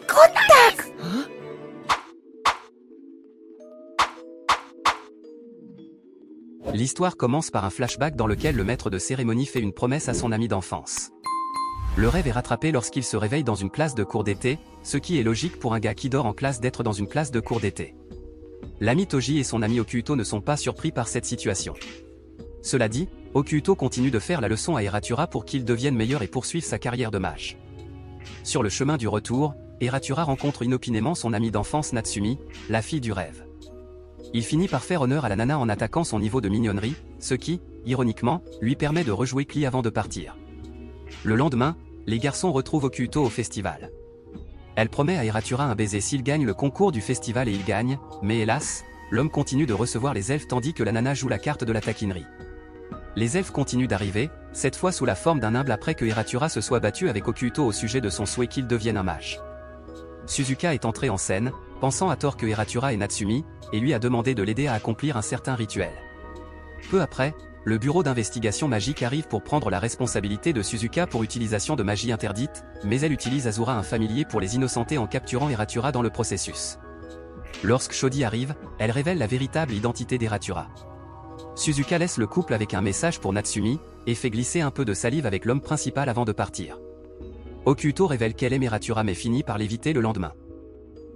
Contact. L'histoire commence par un flashback dans lequel le maître de cérémonie fait une promesse à son ami d'enfance. Le rêve est rattrapé lorsqu'il se réveille dans une classe de cours d'été, ce qui est logique pour un gars qui dort en classe d'être dans une classe de cours d'été. L'ami Toji et son ami Okuto ne sont pas surpris par cette situation. Cela dit, Okuto continue de faire la leçon à Eratura pour qu'il devienne meilleur et poursuive sa carrière de mage. Sur le chemin du retour, Eratura rencontre inopinément son amie d'enfance Natsumi, la fille du rêve. Il finit par faire honneur à la nana en attaquant son niveau de mignonnerie, ce qui, ironiquement, lui permet de rejouer Klee avant de partir. Le lendemain, les garçons retrouvent Okuto au festival. Elle promet à Eratura un baiser s'il gagne le concours du festival et il gagne, mais hélas, l'homme continue de recevoir les elfes tandis que la nana joue la carte de la taquinerie. Les elfes continuent d'arriver, cette fois sous la forme d'un humble après que Eratura se soit battu avec Okuto au sujet de son souhait qu'il devienne un mage. Suzuka est entré en scène, pensant à tort que Eratura est Natsumi, et lui a demandé de l'aider à accomplir un certain rituel. Peu après, le bureau d'investigation magique arrive pour prendre la responsabilité de Suzuka pour utilisation de magie interdite, mais elle utilise Azura un familier pour les innocenter en capturant Eratura dans le processus. Lorsque Shodi arrive, elle révèle la véritable identité d'Eratura. Suzuka laisse le couple avec un message pour Natsumi, et fait glisser un peu de salive avec l'homme principal avant de partir. Okuto révèle qu'elle aime Eratura mais finit par l'éviter le lendemain.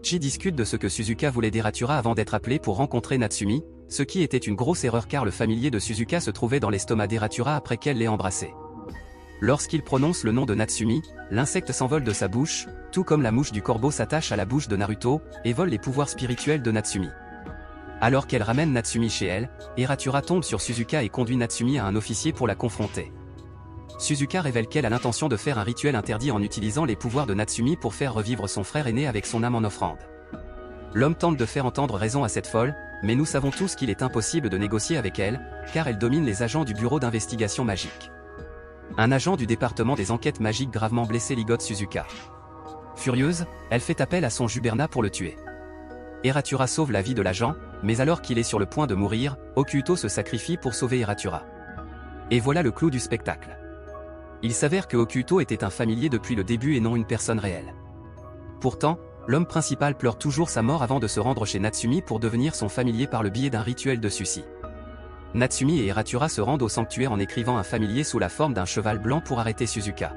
Chi discute de ce que Suzuka voulait d'Eratura avant d'être appelé pour rencontrer Natsumi, ce qui était une grosse erreur car le familier de Suzuka se trouvait dans l'estomac d'Eratura après qu'elle l'ait embrassé. Lorsqu'il prononce le nom de Natsumi, l'insecte s'envole de sa bouche, tout comme la mouche du corbeau s'attache à la bouche de Naruto, et vole les pouvoirs spirituels de Natsumi. Alors qu'elle ramène Natsumi chez elle, Eratura tombe sur Suzuka et conduit Natsumi à un officier pour la confronter. Suzuka révèle qu'elle a l'intention de faire un rituel interdit en utilisant les pouvoirs de Natsumi pour faire revivre son frère aîné avec son âme en offrande. L'homme tente de faire entendre raison à cette folle, mais nous savons tous qu'il est impossible de négocier avec elle, car elle domine les agents du bureau d'investigation magique. Un agent du département des enquêtes magiques gravement blessé ligote Suzuka. Furieuse, elle fait appel à son Juberna pour le tuer. Eratura sauve la vie de l'agent, mais alors qu'il est sur le point de mourir, Okuto se sacrifie pour sauver Eratura. Et voilà le clou du spectacle. Il s'avère que Okuto était un familier depuis le début et non une personne réelle. Pourtant, l'homme principal pleure toujours sa mort avant de se rendre chez Natsumi pour devenir son familier par le biais d'un rituel de suicide. Natsumi et Eratura se rendent au sanctuaire en écrivant un familier sous la forme d'un cheval blanc pour arrêter Suzuka.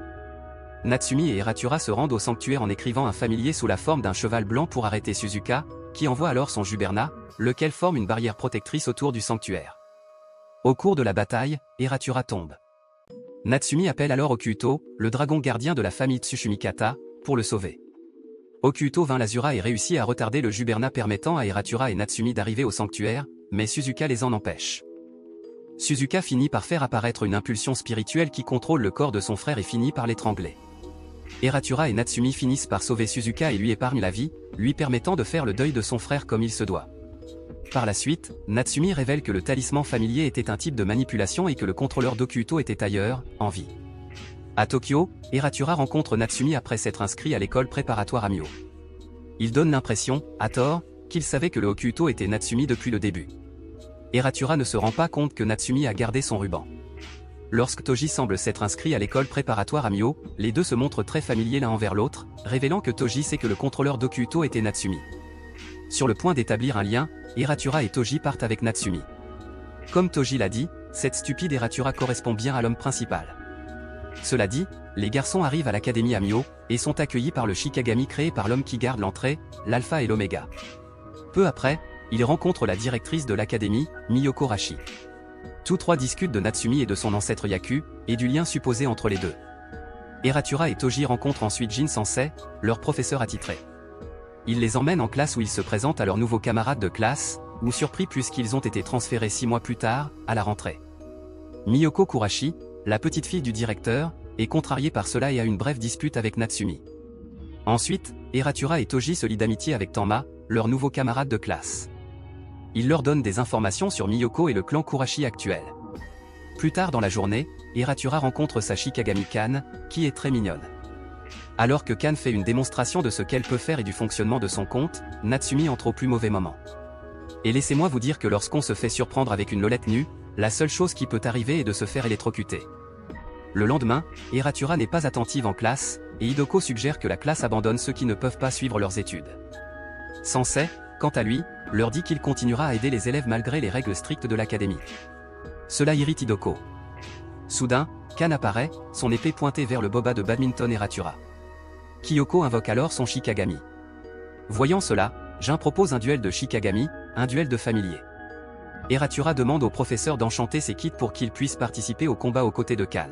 Natsumi et Eratura se rendent au sanctuaire en écrivant un familier sous la forme d'un cheval blanc pour arrêter Suzuka, qui envoie alors son Juberna, lequel forme une barrière protectrice autour du sanctuaire. Au cours de la bataille, Eratura tombe. Natsumi appelle alors Okuto, le dragon gardien de la famille Tsushimikata, pour le sauver. Okuto vainc l'Azura et réussit à retarder le Juberna permettant à Eratura et Natsumi d'arriver au sanctuaire, mais Suzuka les en empêche. Suzuka finit par faire apparaître une impulsion spirituelle qui contrôle le corps de son frère et finit par l'étrangler. Eratura et Natsumi finissent par sauver Suzuka et lui épargnent la vie, lui permettant de faire le deuil de son frère comme il se doit. Par la suite, Natsumi révèle que le talisman familier était un type de manipulation et que le contrôleur d'Okuto était ailleurs, en vie. À Tokyo, Eratura rencontre Natsumi après s'être inscrit à l'école préparatoire à Mio. Il donne l'impression, à tort, qu'il savait que le Okuto était Natsumi depuis le début. Eratura ne se rend pas compte que Natsumi a gardé son ruban. Lorsque Toji semble s'être inscrit à l'école préparatoire à Mio, les deux se montrent très familiers l'un envers l'autre, révélant que Toji sait que le contrôleur d'Okuto était Natsumi. Sur le point d'établir un lien, Eratura et Toji partent avec Natsumi. Comme Toji l'a dit, cette stupide Eratura correspond bien à l'homme principal. Cela dit, les garçons arrivent à l'académie à Mio, et sont accueillis par le Shikagami créé par l'homme qui garde l'entrée, l'Alpha et l'Oméga. Peu après, ils rencontrent la directrice de l'académie, Miyoko Rashi. Tous trois discutent de Natsumi et de son ancêtre Yaku, et du lien supposé entre les deux. Eratura et Toji rencontrent ensuite Jin Sensei, leur professeur attitré. Ils les emmènent en classe où ils se présentent à leurs nouveaux camarades de classe, ou surpris puisqu'ils ont été transférés 6 mois plus tard, à la rentrée. Miyoko Kurashi, la petite fille du directeur, est contrariée par cela et a une brève dispute avec Natsumi. Ensuite, Eratura et Toji se lient d'amitié avec Tama, leur nouveau camarade de classe. Il leur donne des informations sur Miyoko et le clan Kurashi actuel. Plus tard dans la journée, Eratura rencontre sa Shikagami Kan, qui est très mignonne. Alors que Kan fait une démonstration de ce qu'elle peut faire et du fonctionnement de son compte, Natsumi entre au plus mauvais moment. Et laissez-moi vous dire que lorsqu'on se fait surprendre avec une Lolette nue, la seule chose qui peut arriver est de se faire électrocuter. Le lendemain, Eratura n'est pas attentive en classe, et Hideko suggère que la classe abandonne ceux qui ne peuvent pas suivre leurs études. Sensei, quant à lui, leur dit qu'il continuera à aider les élèves malgré les règles strictes de l'académie. Cela irrite Hideko. Soudain, Kan apparaît, son épée pointée vers le boba de badminton Eratura. Kyoko invoque alors son Shikagami. Voyant cela, Jin propose un duel de Shikagami, un duel de familiers. Eratura demande au professeur d'enchanter ses kits pour qu'il puisse participer au combat aux côtés de Kan.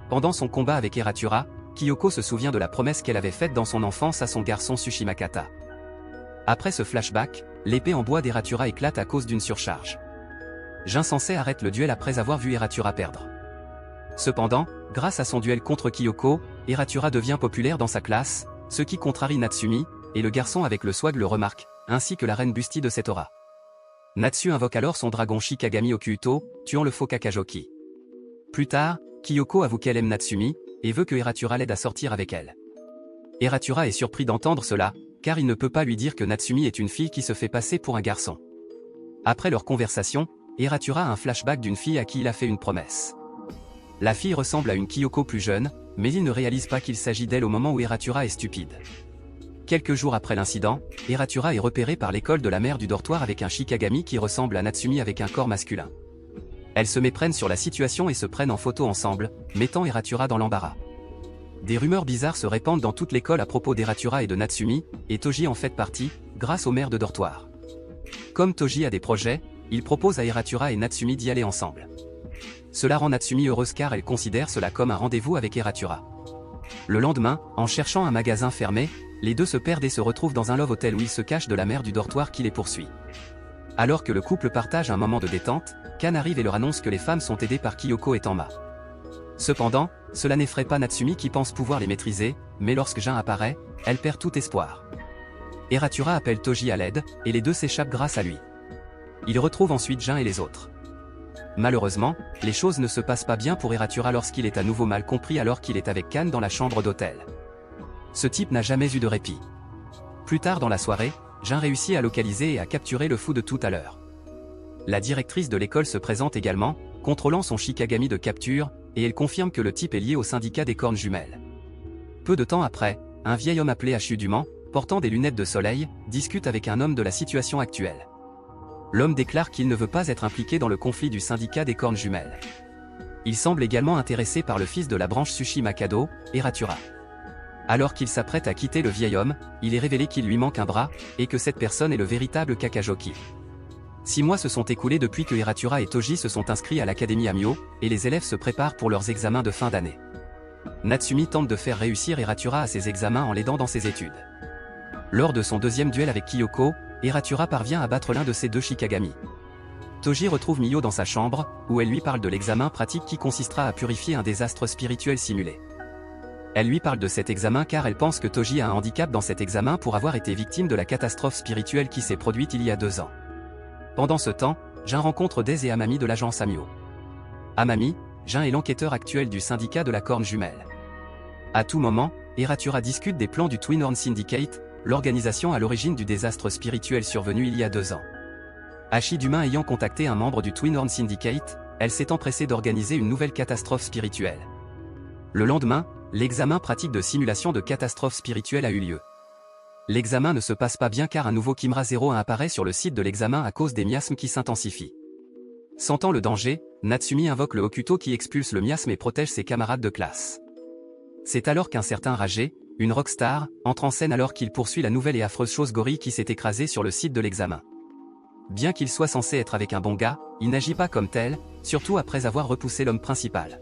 Pendant son combat avec Eratura, Kyoko se souvient de la promesse qu'elle avait faite dans son enfance à son garçon Tsushimakata. Après ce flashback, l'épée en bois d'Eratura éclate à cause d'une surcharge. Jin Sensei arrête le duel après avoir vu Eratura perdre. Cependant, grâce à son duel contre Kyoko, Eratura devient populaire dans sa classe, ce qui contrarie Natsumi, et le garçon avec le swag le remarque, ainsi que la reine Busty de cette aura. Natsu invoque alors son dragon Shikagami Okuuto, tuant le faux Kakajoki. Plus tard, Kyoko avoue qu'elle aime Natsumi, et veut que Eratura l'aide à sortir avec elle. Eratura est surpris d'entendre cela, car il ne peut pas lui dire que Natsumi est une fille qui se fait passer pour un garçon. Après leur conversation, Eratura a un flashback d'une fille à qui il a fait une promesse. La fille ressemble à une Kyoko plus jeune, mais il ne réalise pas qu'il s'agit d'elle au moment où Eratura est stupide. Quelques jours après l'incident, Eratura est repérée par l'école de la mère du dortoir avec un Shikagami qui ressemble à Natsumi avec un corps masculin. Elles se méprennent sur la situation et se prennent en photo ensemble, mettant Eratura dans l'embarras. Des rumeurs bizarres se répandent dans toute l'école à propos d'Eratura et de Natsumi, et Toji en fait partie, grâce au maire de dortoir. Comme Toji a des projets, il propose à Eratura et Natsumi d'y aller ensemble. Cela rend Natsumi heureuse car elle considère cela comme un rendez-vous avec Eratura. Le lendemain, en cherchant un magasin fermé, les deux se perdent et se retrouvent dans un love hotel où ils se cachent de la mère du dortoir qui les poursuit. Alors que le couple partage un moment de détente, Kan arrive et leur annonce que les femmes sont aidées par Kyoko et Tama. Cependant, cela n'effraie pas Natsumi qui pense pouvoir les maîtriser, mais lorsque Jin apparaît, elle perd tout espoir. Eratura appelle Toji à l'aide, et les deux s'échappent grâce à lui. Ils retrouvent ensuite Jin et les autres. Malheureusement, les choses ne se passent pas bien pour Eratura lorsqu'il est à nouveau mal compris alors qu'il est avec Kan dans la chambre d'hôtel. Ce type n'a jamais eu de répit. Plus tard dans la soirée, Jin réussit à localiser et à capturer le fou de tout à l'heure. La directrice de l'école se présente également, contrôlant son Shikagami de capture, et elle confirme que le type est lié au syndicat des cornes jumelles. Peu de temps après, un vieil homme appelé Hachu Duman, portant des lunettes de soleil, discute avec un homme de la situation actuelle. L'homme déclare qu'il ne veut pas être impliqué dans le conflit du syndicat des cornes jumelles. Il semble également intéressé par le fils de la branche Tsushi Makado, Eratura. Alors qu'il s'apprête à quitter le vieil homme, il est révélé qu'il lui manque un bras, et que cette personne est le véritable Kakajoki. 6 mois se sont écoulés depuis que Eratura et Toji se sont inscrits à l'académie Amio, et les élèves se préparent pour leurs examens de fin d'année. Natsumi tente de faire réussir Eratura à ses examens en l'aidant dans ses études. Lors de son deuxième duel avec Kyoko, Eratura parvient à battre l'un de ses deux Shikagami. Toji retrouve Miyo dans sa chambre, où elle lui parle de l'examen pratique qui consistera à purifier un désastre spirituel simulé. Elle lui parle de cet examen car elle pense que Toji a un handicap dans cet examen pour avoir été victime de la catastrophe spirituelle qui s'est produite il y a 2 ans. Pendant ce temps, Jin rencontre Dez et Amami de l'agence Amio. Amami, Jin est l'enquêteur actuel du syndicat de la corne jumelle. À tout moment, Eratura discute des plans du Twin Horn Syndicate, l'organisation à l'origine du désastre spirituel survenu il y a 2 ans. Hachi Duman ayant contacté un membre du Twin Horn Syndicate, elle s'est empressée d'organiser une nouvelle catastrophe spirituelle. Le lendemain, l'examen pratique de simulation de catastrophe spirituelle a eu lieu. L'examen ne se passe pas bien car un nouveau Kimra 01 apparaît sur le site de l'examen à cause des miasmes qui s'intensifient. Sentant le danger, Natsumi invoque le Hokuto qui expulse le miasme et protège ses camarades de classe. C'est alors qu'un certain Ragé, une rockstar, entre en scène alors qu'il poursuit la nouvelle et affreuse chose gorille qui s'est écrasée sur le site de l'examen. Bien qu'il soit censé être avec un bon gars, il n'agit pas comme tel, surtout après avoir repoussé l'homme principal.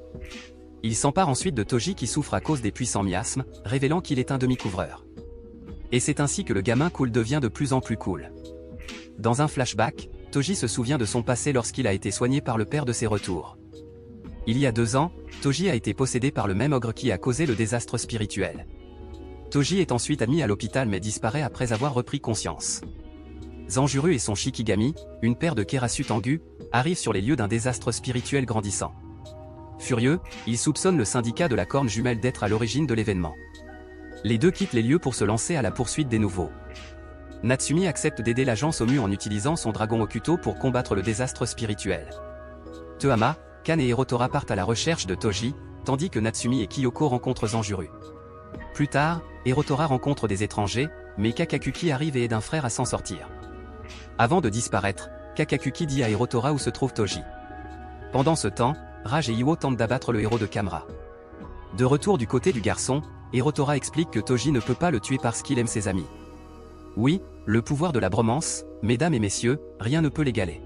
Il s'empare ensuite de Toji qui souffre à cause des puissants miasmes, révélant qu'il est un demi-couvreur. Et c'est ainsi que le gamin cool devient de plus en plus cool. Dans un flashback, Toji se souvient de son passé lorsqu'il a été soigné par le père de ses retours. Il y a 2 ans, Toji a été possédé par le même ogre qui a causé le désastre spirituel. Toji est ensuite admis à l'hôpital mais disparaît après avoir repris conscience. Zanjuru et son Shikigami, une paire de Kerasu Tengu, arrivent sur les lieux d'un désastre spirituel grandissant. Furieux, ils soupçonnent le syndicat de la corne jumelle d'être à l'origine de l'événement. Les deux quittent les lieux pour se lancer à la poursuite des nouveaux. Natsumi accepte d'aider l'agence Omu en utilisant son dragon Hokuto pour combattre le désastre spirituel. Tohama, Kan et Hirotora partent à la recherche de Toji, tandis que Natsumi et Kyoko rencontrent Zanjuru. Plus tard, Hirotora rencontre des étrangers, mais Kakakuki arrive et aide un frère à s'en sortir. Avant de disparaître, Kakakuki dit à Hirotora où se trouve Toji. Pendant ce temps, Raj et Iwo tentent d'abattre le héros de Camera. De retour du côté du garçon, Hirotora explique que Toji ne peut pas le tuer parce qu'il aime ses amis. Oui, le pouvoir de la bromance, mesdames et messieurs, rien ne peut l'égaler.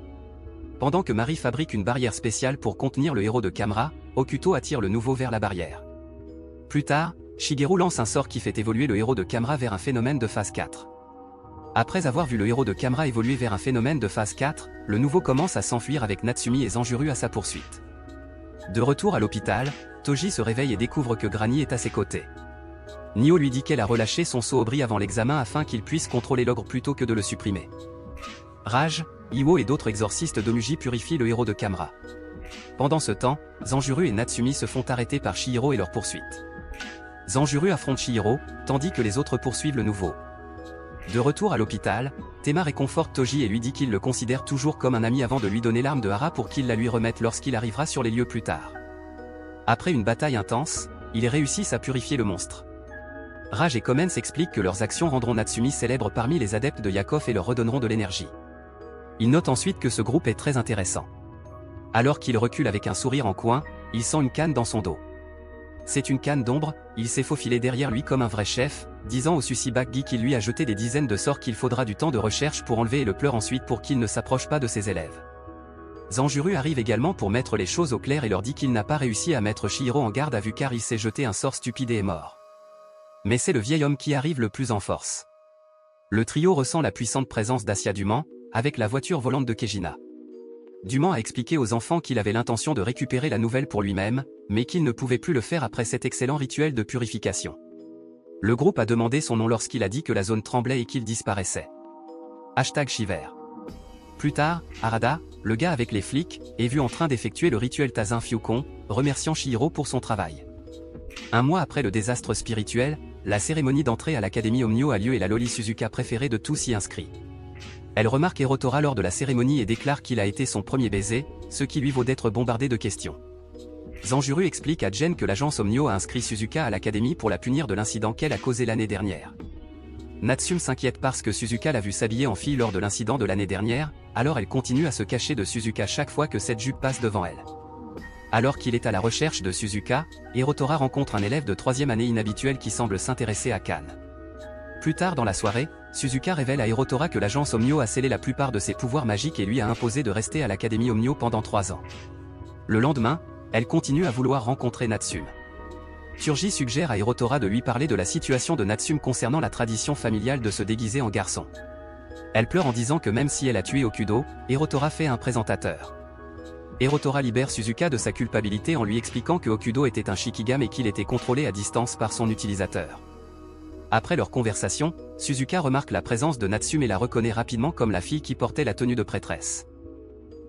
Pendant que Mari fabrique une barrière spéciale pour contenir le héros de Camera, Okuto attire le nouveau vers la barrière. Plus tard, Shigeru lance un sort qui fait évoluer le héros de Camera vers un phénomène de phase 4. Après avoir vu le héros de Camera évoluer vers un phénomène de phase 4, le nouveau commence à s'enfuir avec Natsumi et Zanjuru à sa poursuite. De retour à l'hôpital, Toji se réveille et découvre que Granny est à ses côtés. Nio lui dit qu'elle a relâché son sceau Obri avant l'examen afin qu'il puisse contrôler l'ogre plutôt que de le supprimer. Raj, Iwo et d'autres exorcistes d'Omuji purifient le héros de Camera. Pendant ce temps, Zanjuru et Natsumi se font arrêter par Chihiro et leur poursuite. Zanjuru affronte Chihiro, tandis que les autres poursuivent le nouveau. De retour à l'hôpital, Tema réconforte Toji et lui dit qu'il le considère toujours comme un ami avant de lui donner l'arme de Hara pour qu'il la lui remette lorsqu'il arrivera sur les lieux plus tard. Après une bataille intense, ils réussissent à purifier le monstre. Raj et Komen s'expliquent que leurs actions rendront Natsumi célèbre parmi les adeptes de Yakov et leur redonneront de l'énergie. Il note ensuite que ce groupe est très intéressant. Alors qu'il recule avec un sourire en coin, il sent une canne dans son dos. C'est une canne d'ombre, il s'est faufilé derrière lui comme un vrai chef, disant au Susibaki qu'il lui a jeté des dizaines de sorts qu'il faudra du temps de recherche pour enlever et le pleure ensuite pour qu'il ne s'approche pas de ses élèves. Zanjuru arrive également pour mettre les choses au clair et leur dit qu'il n'a pas réussi à mettre Chihiro en garde à vue car il s'est jeté un sort stupide et est mort. Mais c'est le vieil homme qui arrive le plus en force. Le trio ressent la puissante présence d'Asia Duman, avec la voiture volante de Kejina. Duman a expliqué aux enfants qu'il avait l'intention de récupérer la nouvelle pour lui-même, mais qu'il ne pouvait plus le faire après cet excellent rituel de purification. Le groupe a demandé son nom lorsqu'il a dit que la zone tremblait et qu'il disparaissait. #Shiver. Plus tard, Harada, le gars avec les flics, est vu en train d'effectuer le rituel Tazin Fyukon, remerciant Chihiro pour son travail. Un mois après le désastre spirituel, la cérémonie d'entrée à l'Académie Omnio a lieu et la Loli Suzuka préférée de tous y inscrit. Elle remarque Hirotora lors de la cérémonie et déclare qu'il a été son premier baiser, ce qui lui vaut d'être bombardé de questions. Zanjuru explique à Jen que l'agence Omnio a inscrit Suzuka à l'académie pour la punir de l'incident qu'elle a causé l'année dernière. Natsume s'inquiète parce que Suzuka l'a vu s'habiller en fille lors de l'incident de l'année dernière, alors elle continue à se cacher de Suzuka chaque fois que cette jupe passe devant elle. Alors qu'il est à la recherche de Suzuka, Hirotora rencontre un élève de 3e année inhabituel qui semble s'intéresser à Kan. Plus tard dans la soirée, Suzuka révèle à Hirotora que l'agence Omnio a scellé la plupart de ses pouvoirs magiques et lui a imposé de rester à l'académie Omnio pendant 3 ans. Le lendemain, elle continue à vouloir rencontrer Natsume. Turji suggère à Hirotora de lui parler de la situation de Natsume concernant la tradition familiale de se déguiser en garçon. Elle pleure en disant que même si elle a tué Okudo, Hirotora fait un présentateur. Hirotora libère Suzuka de sa culpabilité en lui expliquant que Okudo était un Shikigami et qu'il était contrôlé à distance par son utilisateur. Après leur conversation, Suzuka remarque la présence de Natsume et la reconnaît rapidement comme la fille qui portait la tenue de prêtresse.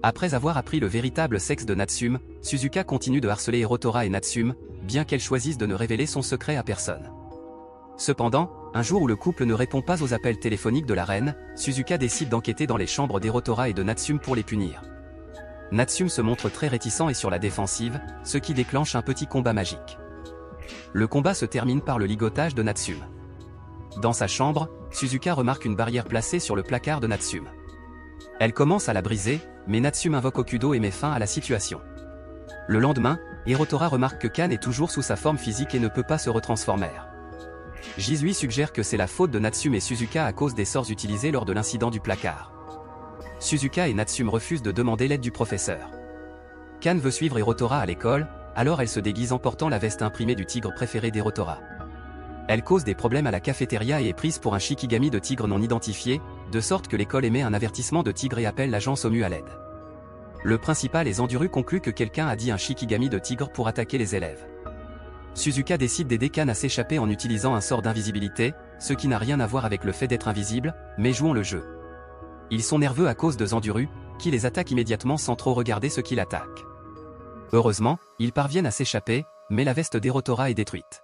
Après avoir appris le véritable sexe de Natsume, Suzuka continue de harceler Hirotora et Natsume, bien qu'elle choisisse de ne révéler son secret à personne. Cependant, un jour où le couple ne répond pas aux appels téléphoniques de la reine, Suzuka décide d'enquêter dans les chambres d'Hirotora et de Natsume pour les punir. Natsume se montre très réticent et sur la défensive, ce qui déclenche un petit combat magique. Le combat se termine par le ligotage de Natsume. Dans sa chambre, Suzuka remarque une barrière placée sur le placard de Natsume. Elle commence à la briser, mais Natsume invoque Okudo et met fin à la situation. Le lendemain, Hirotora remarque que Kan est toujours sous sa forme physique et ne peut pas se retransformer. Jizui suggère que c'est la faute de Natsume et Suzuka à cause des sorts utilisés lors de l'incident du placard. Suzuka et Natsume refusent de demander l'aide du professeur. Kan veut suivre Hirotora à l'école, alors elle se déguise en portant la veste imprimée du tigre préféré d'Hirotora. Elle cause des problèmes à la cafétéria et est prise pour un Shikigami de tigre non identifié, de sorte que l'école émet un avertissement de tigre et appelle l'agence Omu à l'aide. Le principal et Zanjuru conclut que quelqu'un a dit un Shikigami de tigre pour attaquer les élèves. Suzuka décide d'aider Kan à s'échapper en utilisant un sort d'invisibilité, ce qui n'a rien à voir avec le fait d'être invisible, mais jouons le jeu. Ils sont nerveux à cause de Zanjuru, qui les attaque immédiatement sans trop regarder ce qu'il attaque. Heureusement, ils parviennent à s'échapper, mais la veste d'Hirotora est détruite.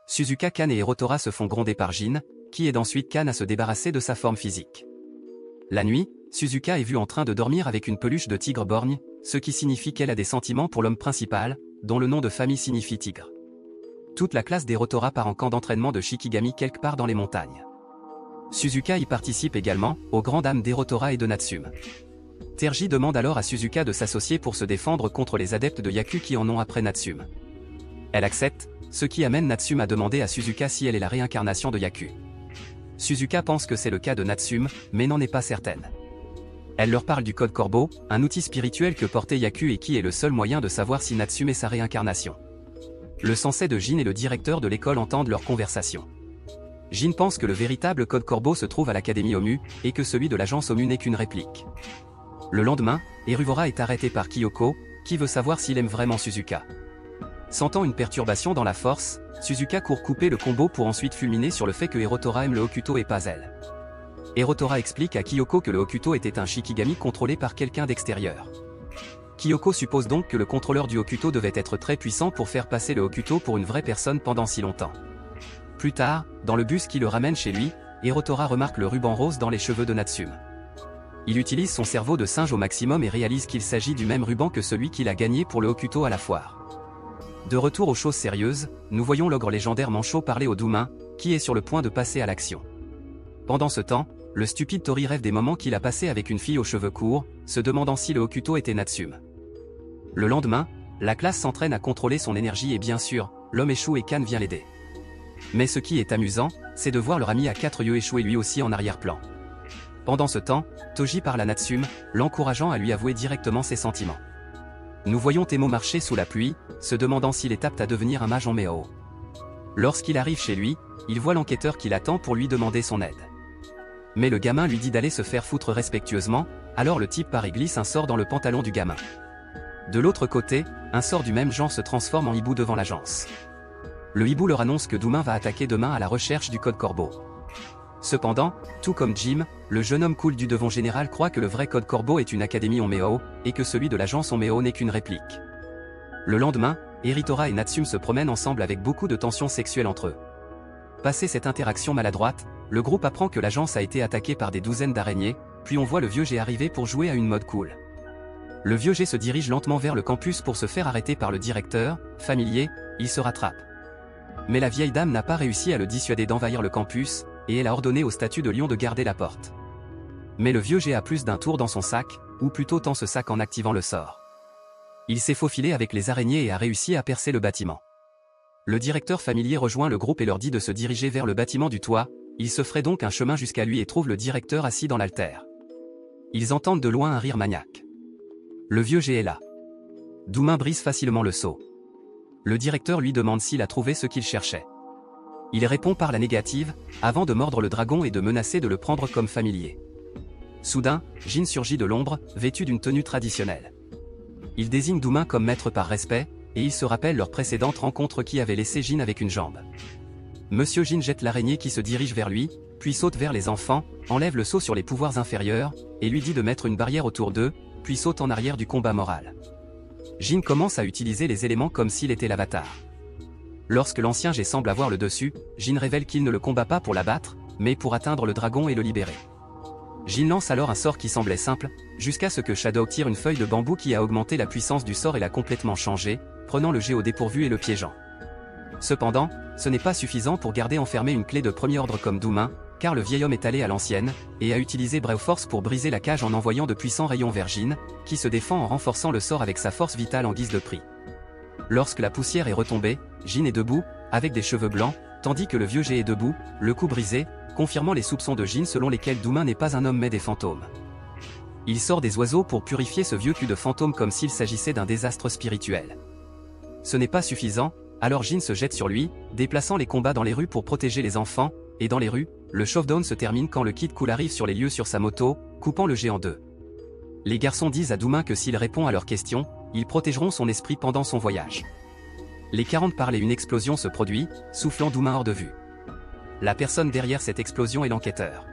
Suzuka, Kan et Hirotora se font gronder par Jin, qui aide ensuite Kan à se débarrasser de sa forme physique. La nuit, Suzuka est vue en train de dormir avec une peluche de tigre borgne, ce qui signifie qu'elle a des sentiments pour l'homme principal, dont le nom de famille signifie tigre. Toute la classe d'Erotora part en camp d'entraînement de Shikigami quelque part dans les montagnes. Suzuka y participe également, aux grandes dames d'Erotora et de Natsume. Terji demande alors à Suzuka de s'associer pour se défendre contre les adeptes de Yaku qui en ont après Natsume. Elle accepte, ce qui amène Natsume à demander à Suzuka si elle est la réincarnation de Yaku. Suzuka pense que c'est le cas de Natsume, mais n'en est pas certaine. Elle leur parle du code Corbeau, un outil spirituel que portait Yaku et qui est le seul moyen de savoir si Natsume est sa réincarnation. Le sensei de Jin et le directeur de l'école entendent leur conversation. Jin pense que le véritable code Corbeau se trouve à l'Académie Omu, et que celui de l'agence Omu n'est qu'une réplique. Le lendemain, Eruvora est arrêté par Kyoko, qui veut savoir s'il aime vraiment Suzuka. Sentant une perturbation dans la force, Suzuka court couper le combo pour ensuite fulminer sur le fait que Erotora aime le Hokuto et pas elle. Erotora explique à Kyoko que le Hokuto était un Shikigami contrôlé par quelqu'un d'extérieur. Kyoko suppose donc que le contrôleur du Hokuto devait être très puissant pour faire passer le Hokuto pour une vraie personne pendant si longtemps. Plus tard, dans le bus qui le ramène chez lui, Erotora remarque le ruban rose dans les cheveux de Natsume. Il utilise son cerveau de singe au maximum et réalise qu'il s'agit du même ruban que celui qu'il a gagné pour le Hokuto à la foire. De retour aux choses sérieuses, nous voyons l'ogre légendaire Mancho parler au Doumain, qui est sur le point de passer à l'action. Pendant ce temps, le stupide Tori rêve des moments qu'il a passés avec une fille aux cheveux courts, se demandant si le Hokuto était Natsume. Le lendemain, la classe s'entraîne à contrôler son énergie et bien sûr, l'homme échoue et Kan vient l'aider. Mais ce qui est amusant, c'est de voir leur ami à 4 yeux échouer lui aussi en arrière-plan. Pendant ce temps, Toji parle à Natsume, l'encourageant à lui avouer directement ses sentiments. Nous voyons Temo marcher sous la pluie, se demandant s'il est apte à devenir un mage en Méo. Lorsqu'il arrive chez lui, il voit l'enquêteur qui l'attend pour lui demander son aide. Mais le gamin lui dit d'aller se faire foutre respectueusement, alors le type part et glisse un sort dans le pantalon du gamin. De l'autre côté, un sort du même genre se transforme en hibou devant l'agence. Le hibou leur annonce que Doumain va attaquer demain à la recherche du code Corbeau. Cependant, tout comme Jim, le jeune homme cool du devant général croit que le vrai code Corbeau est une académie Onmeo, et que celui de l'agence Onmeo n'est qu'une réplique. Le lendemain, Eritora et Natsume se promènent ensemble avec beaucoup de tensions sexuelles entre eux. Passé cette interaction maladroite, le groupe apprend que l'agence a été attaquée par des douzaines d'araignées, puis on voit le vieux G arriver pour jouer à une mode cool. Le vieux G se dirige lentement vers le campus pour se faire arrêter par le directeur, familier, il se rattrape. Mais la vieille dame n'a pas réussi à le dissuader d'envahir le campus, et elle a ordonné au statut de lion de garder la porte. Mais le vieux G a plus d'un tour dans son sac, ou plutôt tend ce sac en activant le sort. Il s'est faufilé avec les araignées et a réussi à percer le bâtiment. Le directeur familier rejoint le groupe et leur dit de se diriger vers le bâtiment du toit, il se ferait donc un chemin jusqu'à lui et trouve le directeur assis dans l'altère. Ils entendent de loin un rire maniaque. Le vieux G est là. Doumain brise facilement le seau. Le directeur lui demande s'il a trouvé ce qu'il cherchait. Il répond par la négative, avant de mordre le dragon et de menacer de le prendre comme familier. Soudain, Jin surgit de l'ombre, vêtu d'une tenue traditionnelle. Il désigne Doumain comme maître par respect, et il se rappelle leur précédente rencontre qui avait laissé Jin avec une jambe. Monsieur Jin jette l'araignée qui se dirige vers lui, puis saute vers les enfants, enlève le sceau sur les pouvoirs inférieurs, et lui dit de mettre une barrière autour d'eux, puis saute en arrière du combat moral. Jin commence à utiliser les éléments comme s'il était l'avatar. Lorsque l'ancien G semble avoir le dessus, Jin révèle qu'il ne le combat pas pour l'abattre, mais pour atteindre le dragon et le libérer. Jin lance alors un sort qui semblait simple, jusqu'à ce que Shadow tire une feuille de bambou qui a augmenté la puissance du sort et l'a complètement changé, prenant le G au dépourvu et le piégeant. Cependant, ce n'est pas suffisant pour garder enfermée une clé de premier ordre comme Doumain, car le vieil homme est allé à l'ancienne, et a utilisé Brave Force pour briser la cage en envoyant de puissants rayons vers Jin, qui se défend en renforçant le sort avec sa force vitale en guise de prix. Lorsque la poussière est retombée, Jin est debout, avec des cheveux blancs, tandis que le vieux G est debout, le cou brisé, confirmant les soupçons de Jin selon lesquels Doumain n'est pas un homme mais des fantômes. Il sort des oiseaux pour purifier ce vieux cul de fantôme comme s'il s'agissait d'un désastre spirituel. Ce n'est pas suffisant, alors Jin se jette sur lui, déplaçant les combats dans les rues pour protéger les enfants, et dans les rues, le showdown se termine quand le Kid Cool arrive sur les lieux sur sa moto, coupant le G en deux. Les garçons disent à Doumain que s'il répond à leurs questions, ils protégeront son esprit pendant son voyage. Les 40 parlent et une explosion se produit, soufflant Doumain hors de vue. La personne derrière cette explosion est l'enquêteur.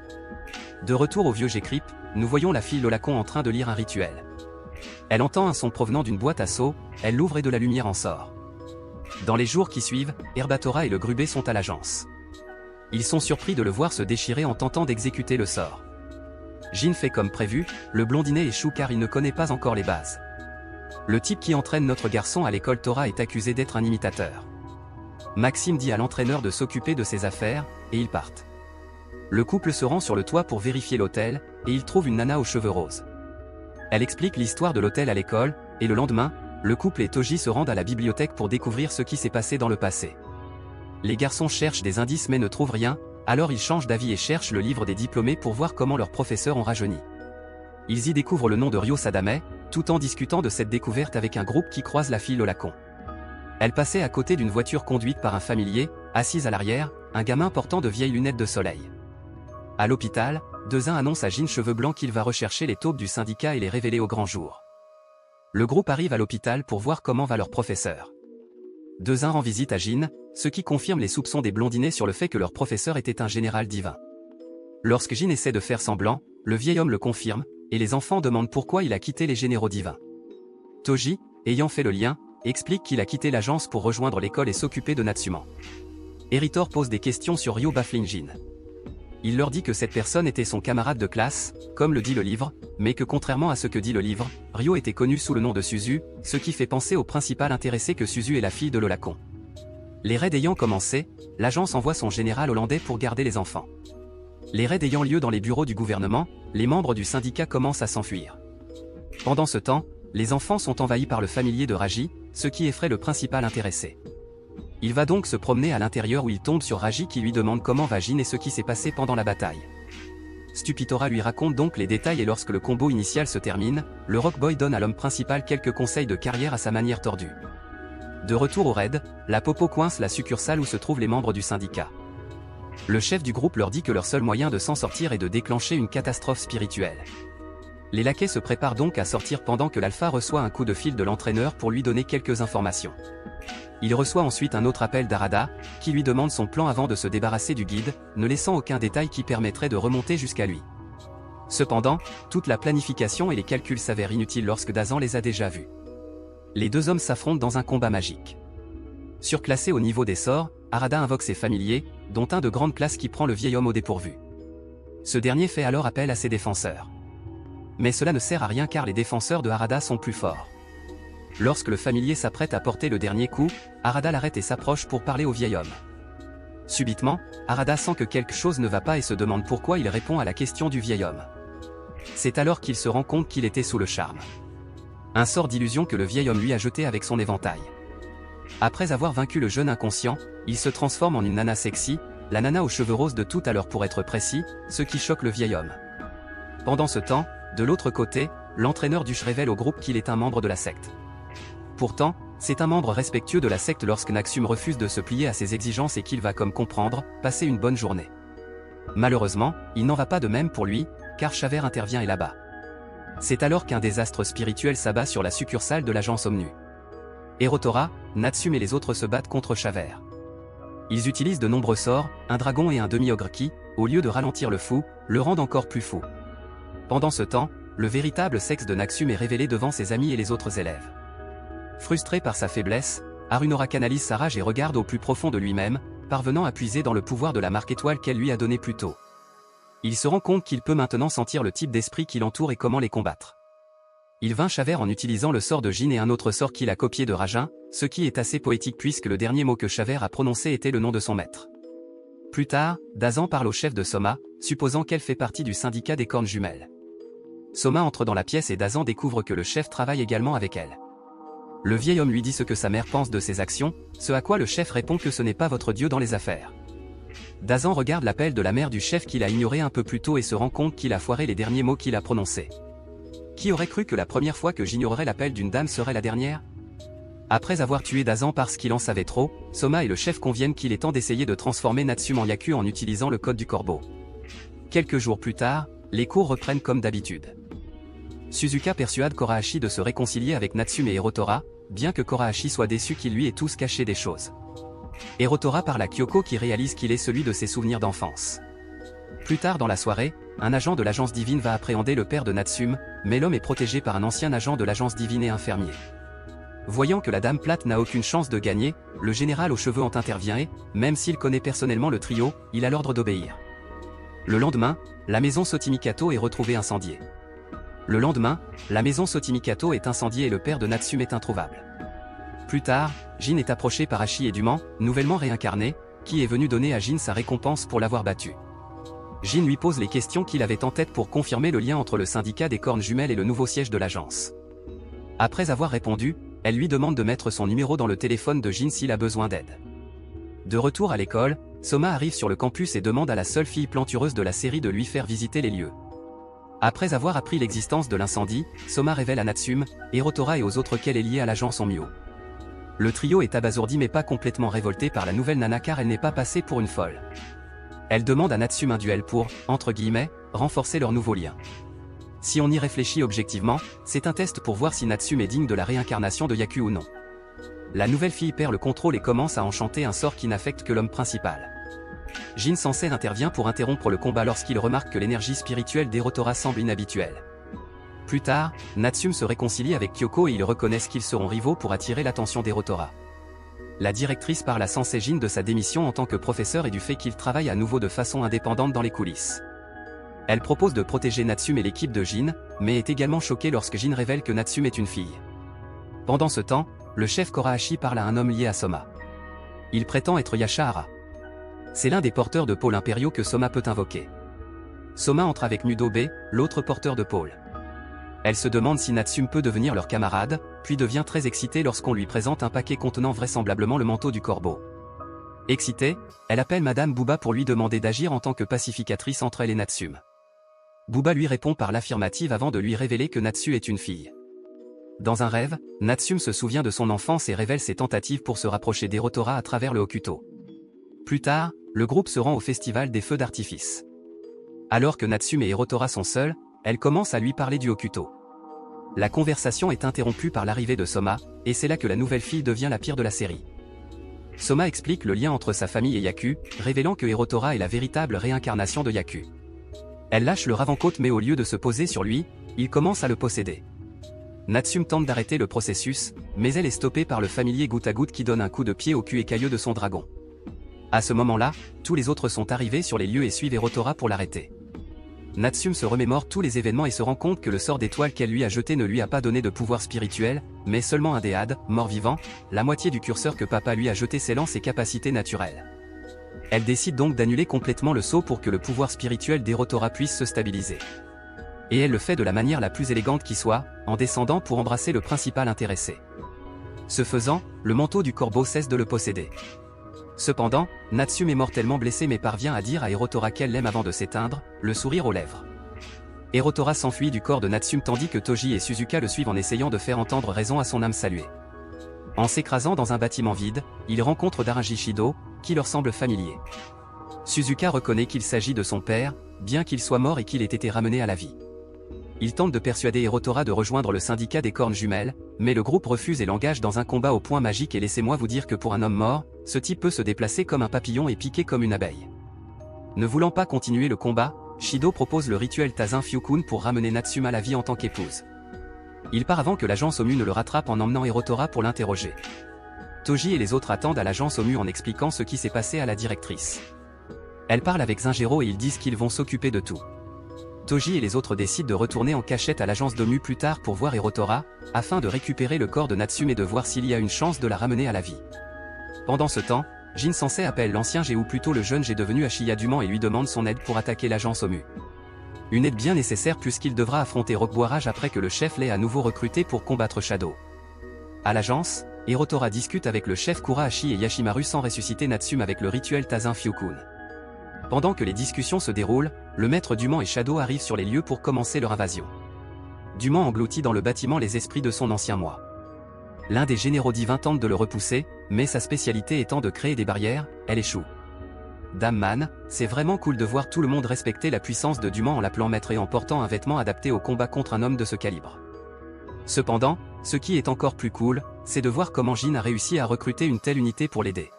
De retour au vieux G-Crip, nous voyons la fille Lolacon en train de lire un rituel. Elle entend un son provenant d'une boîte à seaux, elle l'ouvre et de la lumière en sort. Dans les jours qui suivent, Herbatora et le Grubé sont à l'agence. Ils sont surpris de le voir se déchirer en tentant d'exécuter le sort. Jin fait comme prévu, le blondinet échoue car il ne connaît pas encore les bases. Le type qui entraîne notre garçon à l'école Tora est accusé d'être un imitateur. Maxime dit à l'entraîneur de s'occuper de ses affaires, et ils partent. Le couple se rend sur le toit pour vérifier l'hôtel, et ils trouvent une nana aux cheveux roses. Elle explique l'histoire de l'hôtel à l'école, et le lendemain, le couple et Toji se rendent à la bibliothèque pour découvrir ce qui s'est passé dans le passé. Les garçons cherchent des indices mais ne trouvent rien, alors ils changent d'avis et cherchent le livre des diplômés pour voir comment leurs professeurs ont rajeuni. Ils y découvrent le nom de Ryo Sadame, tout en discutant de cette découverte avec un groupe qui croise la fille Lolakon. Elle passait à côté d'une voiture conduite par un familier, assise à l'arrière, un gamin portant de vieilles lunettes de soleil. À l'hôpital, Dezun annonce à Jin Cheveux Blancs qu'il va rechercher les taupes du syndicat et les révéler au grand jour. Le groupe arrive à l'hôpital pour voir comment va leur professeur. Dezun rend visite à Jin, ce qui confirme les soupçons des blondinés sur le fait que leur professeur était un général divin. Lorsque Jin essaie de faire semblant, le vieil homme le confirme, et les enfants demandent pourquoi il a quitté les généraux divins. Toji, ayant fait le lien, explique qu'il a quitté l'agence pour rejoindre l'école et s'occuper de Natsuman. Eritor pose des questions sur Ryo baffling Jin. Il leur dit que cette personne était son camarade de classe, comme le dit le livre, mais que contrairement à ce que dit le livre, Ryo était connu sous le nom de Suzu, ce qui fait penser au principal intéressé que Suzu est la fille de Lolakon. Les raids ayant commencé, l'agence envoie son général hollandais pour garder les enfants. Les raids ayant lieu dans les bureaux du gouvernement, les membres du syndicat commencent à s'enfuir. Pendant ce temps, les enfants sont envahis par le familier de Raji, ce qui effraie le principal intéressé. Il va donc se promener à l'intérieur où il tombe sur Raji qui lui demande comment va Jin et ce qui s'est passé pendant la bataille. Stupitora lui raconte donc les détails et lorsque le combo initial se termine, le Rockboy donne à l'homme principal quelques conseils de carrière à sa manière tordue. De retour au raid, la Popo coince la succursale où se trouvent les membres du syndicat. Le chef du groupe leur dit que leur seul moyen de s'en sortir est de déclencher une catastrophe spirituelle. Les laquais se préparent donc à sortir pendant que l'Alpha reçoit un coup de fil de l'entraîneur pour lui donner quelques informations. Il reçoit ensuite un autre appel d'Arada, qui lui demande son plan avant de se débarrasser du guide, ne laissant aucun détail qui permettrait de remonter jusqu'à lui. Cependant, toute la planification et les calculs s'avèrent inutiles lorsque Dazan les a déjà vus. Les deux hommes s'affrontent dans un combat magique. Surclassé au niveau des sorts, Arada invoque ses familiers, dont un de grande classe qui prend le vieil homme au dépourvu. Ce dernier fait alors appel à ses défenseurs. Mais cela ne sert à rien car les défenseurs de Arada sont plus forts. Lorsque le familier s'apprête à porter le dernier coup, Arada l'arrête et s'approche pour parler au vieil homme. Subitement, Arada sent que quelque chose ne va pas et se demande pourquoi il répond à la question du vieil homme. C'est alors qu'il se rend compte qu'il était sous le charme. Un sort d'illusion que le vieil homme lui a jeté avec son éventail. Après avoir vaincu le jeune inconscient, il se transforme en une nana sexy, la nana aux cheveux roses de tout à l'heure pour être précis, ce qui choque le vieil homme. Pendant ce temps, de l'autre côté, l'entraîneur Dush révèle au groupe qu'il est un membre de la secte. Pourtant, c'est un membre respectueux de la secte lorsque Naxum refuse de se plier à ses exigences et qu'il va comme comprendre, passer une bonne journée. Malheureusement, il n'en va pas de même pour lui, car Shaver intervient et l'abat. C'est alors qu'un désastre spirituel s'abat sur la succursale de l'agence Omnu. Erotora, Natsum et les autres se battent contre Shaver. Ils utilisent de nombreux sorts, un dragon et un demi-ogre qui, au lieu de ralentir le fou, le rendent encore plus fou. Pendant ce temps, le véritable sexe de Naxum est révélé devant ses amis et les autres élèves. Frustré par sa faiblesse, Harunora canalise sa rage et regarde au plus profond de lui-même, parvenant à puiser dans le pouvoir de la marque étoile qu'elle lui a donnée plus tôt. Il se rend compte qu'il peut maintenant sentir le type d'esprit qui l'entoure et comment les combattre. Il vainc Shaver en utilisant le sort de Jin et un autre sort qu'il a copié de Rajin, ce qui est assez poétique puisque le dernier mot que Shaver a prononcé était le nom de son maître. Plus tard, Dazan parle au chef de Soma, supposant qu'elle fait partie du syndicat des cornes jumelles. Soma entre dans la pièce et Dazan découvre que le chef travaille également avec elle. Le vieil homme lui dit ce que sa mère pense de ses actions, ce à quoi le chef répond que ce n'est pas votre dieu dans les affaires. Dazan regarde l'appel de la mère du chef qu'il a ignoré un peu plus tôt et se rend compte qu'il a foiré les derniers mots qu'il a prononcés. Qui aurait cru que la première fois que j'ignorerais l'appel d'une dame serait la dernière? Après avoir tué Dazan parce qu'il en savait trop, Soma et le chef conviennent qu'il est temps d'essayer de transformer Natsum en Yaku en utilisant le code du corbeau. Quelques jours plus tard, les cours reprennent comme d'habitude. Suzuka persuade Korahashi de se réconcilier avec Natsum et Erotora, bien que Korahashi soit déçu qu'il lui ait tous caché des choses. Erotora parle à Kyoko qui réalise qu'il est celui de ses souvenirs d'enfance. Plus tard dans la soirée, un agent de l'agence divine va appréhender le père de Natsum, mais l'homme est protégé par un ancien agent de l'agence divine et infirmier. Voyant que la dame plate n'a aucune chance de gagner, le général aux cheveux intervient et, même s'il connaît personnellement le trio, il a l'ordre d'obéir. Le lendemain, la maison Sotimikato est retrouvée incendiée. Le lendemain, la maison Sotimikato est incendiée et le père de Natsum est introuvable. Plus tard, Jin est approché par Hachi et Dumont, nouvellement réincarné, qui est venu donner à Jin sa récompense pour l'avoir battu. Jin lui pose les questions qu'il avait en tête pour confirmer le lien entre le syndicat des cornes jumelles et le nouveau siège de l'agence. Après avoir répondu, elle lui demande de mettre son numéro dans le téléphone de Jin s'il a besoin d'aide. De retour à l'école, Soma arrive sur le campus et demande à la seule fille plantureuse de la série de lui faire visiter les lieux. Après avoir appris l'existence de l'incendie, Soma révèle à Natsume, Hirotora et aux autres qu'elle est liée à l'agence Onmyo. Le trio est abasourdi mais pas complètement révolté par la nouvelle nana car elle n'est pas passée pour une folle. Elle demande à Natsume un duel pour, entre guillemets, renforcer leur nouveau lien. Si on y réfléchit objectivement, c'est un test pour voir si Natsume est digne de la réincarnation de Yaku ou non. La nouvelle fille perd le contrôle et commence à enchanter un sort qui n'affecte que l'homme principal. Jin Sansei intervient pour interrompre le combat lorsqu'il remarque que l'énergie spirituelle d'Hirotora semble inhabituelle. Plus tard, Natsume se réconcilie avec Kyoko et ils reconnaissent qu'ils seront rivaux pour attirer l'attention d'Hirotora. La directrice parle à Sansei Jin de sa démission en tant que professeur et du fait qu'il travaille à nouveau de façon indépendante dans les coulisses. Elle propose de protéger Natsume et l'équipe de Jin, mais est également choquée lorsque Jin révèle que Natsume est une fille. Pendant ce temps, le chef Korahashi parle à un homme lié à Soma. Il prétend être Yashahara. C'est l'un des porteurs de pôles impériaux que Soma peut invoquer. Soma entre avec Nudobe, l'autre porteur de pôle. Elle se demande si Natsume peut devenir leur camarade, puis devient très excitée lorsqu'on lui présente un paquet contenant vraisemblablement le manteau du corbeau. Excitée, elle appelle Madame Booba pour lui demander d'agir en tant que pacificatrice entre elle et Natsume. Booba lui répond par l'affirmative avant de lui révéler que Natsu est une fille. Dans un rêve, Natsume se souvient de son enfance et révèle ses tentatives pour se rapprocher d'Hirotora à travers le Hokuto. Plus tard, le groupe se rend au festival des feux d'artifice. Alors que Natsume et Hirotora sont seuls, elle commence à lui parler du Hokuto. La conversation est interrompue par l'arrivée de Soma, et c'est là que la nouvelle fille devient la pire de la série. Soma explique le lien entre sa famille et Yaku, révélant que Hirotora est la véritable réincarnation de Yaku. Elle lâche le Ravencôte mais au lieu de se poser sur lui, il commence à le posséder. Natsume tente d'arrêter le processus, mais elle est stoppée par le familier Goutte à Goutte qui donne un coup de pied au cul écailleux de son dragon. À ce moment-là, tous les autres sont arrivés sur les lieux et suivent Hirotora pour l'arrêter. Natsume se remémore tous les événements et se rend compte que le sort d'étoile qu'elle lui a jeté ne lui a pas donné de pouvoir spirituel, mais seulement un déade, mort-vivant, la moitié du curseur que papa lui a jeté scellant ses capacités naturelles. Elle décide donc d'annuler complètement le saut pour que le pouvoir spirituel d'Hirotora puisse se stabiliser. Et elle le fait de la manière la plus élégante qui soit, en descendant pour embrasser le principal intéressé. Ce faisant, le manteau du corbeau cesse de le posséder. Cependant, Natsume est mortellement blessée mais parvient à dire à Hirotora qu'elle l'aime avant de s'éteindre, le sourire aux lèvres. Hirotora s'enfuit du corps de Natsume tandis que Toji et Suzuka le suivent en essayant de faire entendre raison à son âme saluée. En s'écrasant dans un bâtiment vide, ils rencontrent Daranji Shido, qui leur semble familier. Suzuka reconnaît qu'il s'agit de son père, bien qu'il soit mort et qu'il ait été ramené à la vie. Il tente de persuader Hirotora de rejoindre le syndicat des cornes jumelles, mais le groupe refuse et l'engage dans un combat au point magique et laissez-moi vous dire que pour un homme mort, ce type peut se déplacer comme un papillon et piquer comme une abeille. Ne voulant pas continuer le combat, Shido propose le rituel Tazin Fyukun pour ramener Natsume à la vie en tant qu'épouse. Il part avant que l'agence Omu ne le rattrape en emmenant Hirotora pour l'interroger. Toji et les autres attendent à l'agence Omu en expliquant ce qui s'est passé à la directrice. Elle parle avec Zingero et ils disent qu'ils vont s'occuper de tout. Toji et les autres décident de retourner en cachette à l'agence d'Omu plus tard pour voir Hirotora, afin de récupérer le corps de Natsume et de voir s'il y a une chance de la ramener à la vie. Pendant ce temps, Jin Sansei appelle l'ancien G ou plutôt le jeune G devenu Ashiya Dumont et lui demande son aide pour attaquer l'agence Omu. Une aide bien nécessaire puisqu'il devra affronter Roqueboirage après que le chef l'ait à nouveau recruté pour combattre Shadow. À l'agence, Hirotora discute avec le chef Kurahashi et Yashimaru sans ressusciter Natsume avec le rituel Tazin Fyukun. Pendant que les discussions se déroulent, le maître Dumont et Shadow arrivent sur les lieux pour commencer leur invasion. Dumont engloutit dans le bâtiment les esprits de son ancien moi. L'un des généraux divins tente de le repousser, mais sa spécialité étant de créer des barrières, elle échoue. Dame Man, c'est vraiment cool de voir tout le monde respecter la puissance de Dumont en l'appelant maître et en portant un vêtement adapté au combat contre un homme de ce calibre. Cependant, ce qui est encore plus cool, c'est de voir comment Jin a réussi à recruter une telle unité pour l'aider.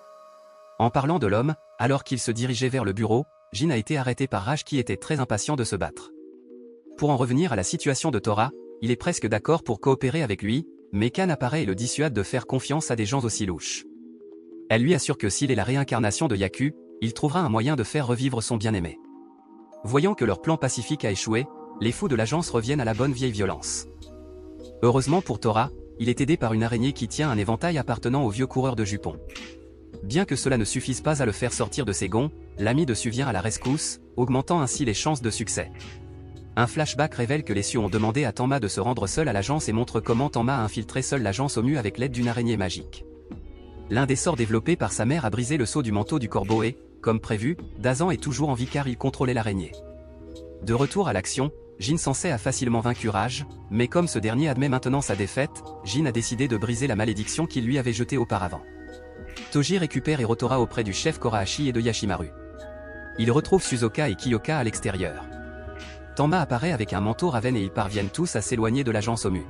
En parlant de l'homme, alors qu'il se dirigeait vers le bureau, Jin a été arrêté par Raj qui était très impatient de se battre. Pour en revenir à la situation de Tora, il est presque d'accord pour coopérer avec lui, mais Kan apparaît et le dissuade de faire confiance à des gens aussi louches. Elle lui assure que s'il est la réincarnation de Yaku, il trouvera un moyen de faire revivre son bien-aimé. Voyant que leur plan pacifique a échoué, les fous de l'agence reviennent à la bonne vieille violence. Heureusement pour Tora, il est aidé par une araignée qui tient un éventail appartenant au vieux coureur de jupons. Bien que cela ne suffise pas à le faire sortir de ses gonds, l'ami de Su vient à la rescousse, augmentant ainsi les chances de succès. Un flashback révèle que les Sioux ont demandé à Tenma de se rendre seul à l'agence et montre comment Tenma a infiltré seul l'agence Omu avec l'aide d'une araignée magique. L'un des sorts développés par sa mère a brisé le sceau du manteau du corbeau et, comme prévu, Dazan est toujours en vie car il contrôlait l'araignée. De retour à l'action, Jin Sansei a facilement vaincu Rage, mais comme ce dernier admet maintenant sa défaite, Jin a décidé de briser la malédiction qu'il lui avait jetée auparavant. Toji récupère Hirotora auprès du chef Korahashi et de Yashimaru. Il retrouve Suzoka et Kiyoka à l'extérieur. Tenma apparaît avec un manteau Raven et ils parviennent tous à s'éloigner de l'agence Omu.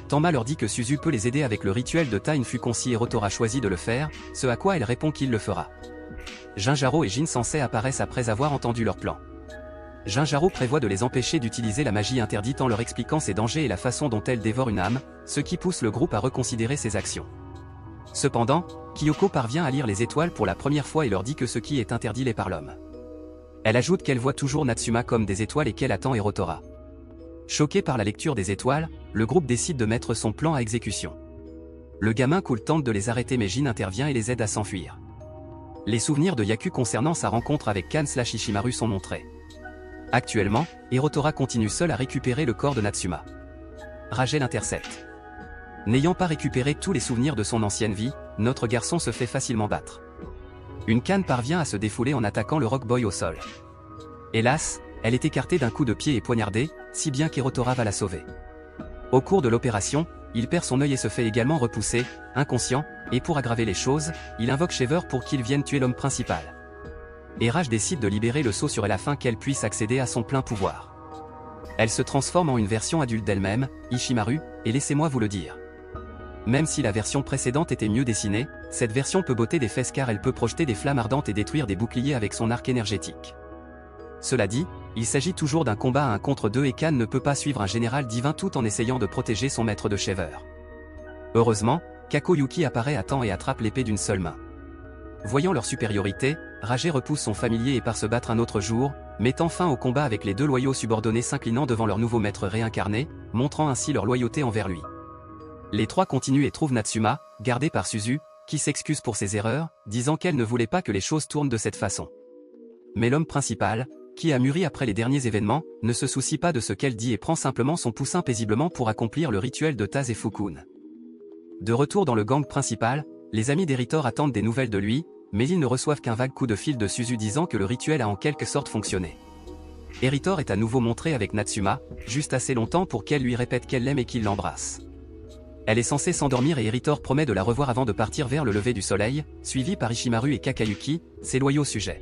Tenma leur dit que Suzu peut les aider avec le rituel de Tainfuku si Hirotora choisit de le faire, ce à quoi elle répond qu'il le fera. Jinjaro et Jin Sansei apparaissent après avoir entendu leur plan. Jinjaro prévoit de les empêcher d'utiliser la magie interdite en leur expliquant ses dangers et la façon dont elle dévore une âme, ce qui pousse le groupe à reconsidérer ses actions. Cependant, Kyoko parvient à lire les étoiles pour la première fois et leur dit que ce qui est interdit l'est par l'homme. Elle ajoute qu'elle voit toujours Natsuma comme des étoiles et qu'elle attend Hirotora. Choqué par la lecture des étoiles, le groupe décide de mettre son plan à exécution. Le gamin cool tente de les arrêter mais Jin intervient et les aide à s'enfuir. Les souvenirs de Yaku concernant sa rencontre avec Kan/Ishimaru sont montrés. Actuellement, Hirotora continue seul à récupérer le corps de Natsuma. Rage l'intercepte. N'ayant pas récupéré tous les souvenirs de son ancienne vie, notre garçon se fait facilement battre. Une canne parvient à se défouler en attaquant le Rock Boy au sol. Hélas, elle est écartée d'un coup de pied et poignardée, si bien qu'Hirotora va la sauver. Au cours de l'opération, il perd son œil et se fait également repousser, inconscient, et pour aggraver les choses, il invoque Shaver pour qu'il vienne tuer l'homme principal. Et Rage décide de libérer le sceau sur elle afin qu'elle puisse accéder à son plein pouvoir. Elle se transforme en une version adulte d'elle-même, Ishimaru, et laissez-moi vous le dire. Même si la version précédente était mieux dessinée, cette version peut botter des fesses car elle peut projeter des flammes ardentes et détruire des boucliers avec son arc énergétique. Cela dit, il s'agit toujours d'un combat à 1 contre 2 et Kan ne peut pas suivre un général divin tout en essayant de protéger son maître de Shaver. Heureusement, Kakoyuki apparaît à temps et attrape l'épée d'une seule main. Voyant leur supériorité, Rage repousse son familier et part se battre un autre jour, mettant fin au combat avec les deux loyaux subordonnés s'inclinant devant leur nouveau maître réincarné, montrant ainsi leur loyauté envers lui. Les trois continuent et trouvent Natsuma, gardée par Suzu, qui s'excuse pour ses erreurs, disant qu'elle ne voulait pas que les choses tournent de cette façon. Mais l'homme principal, qui a mûri après les derniers événements, ne se soucie pas de ce qu'elle dit et prend simplement son poussin paisiblement pour accomplir le rituel de Taz et Fukun. De retour dans le gang principal, les amis d'Heritor attendent des nouvelles de lui, mais ils ne reçoivent qu'un vague coup de fil de Suzu disant que le rituel a en quelque sorte fonctionné. Heritor est à nouveau montré avec Natsuma, juste assez longtemps pour qu'elle lui répète qu'elle l'aime et qu'il l'embrasse. Elle est censée s'endormir et Heritor promet de la revoir avant de partir vers le lever du soleil, suivi par Ishimaru et Kakayuki, ses loyaux sujets.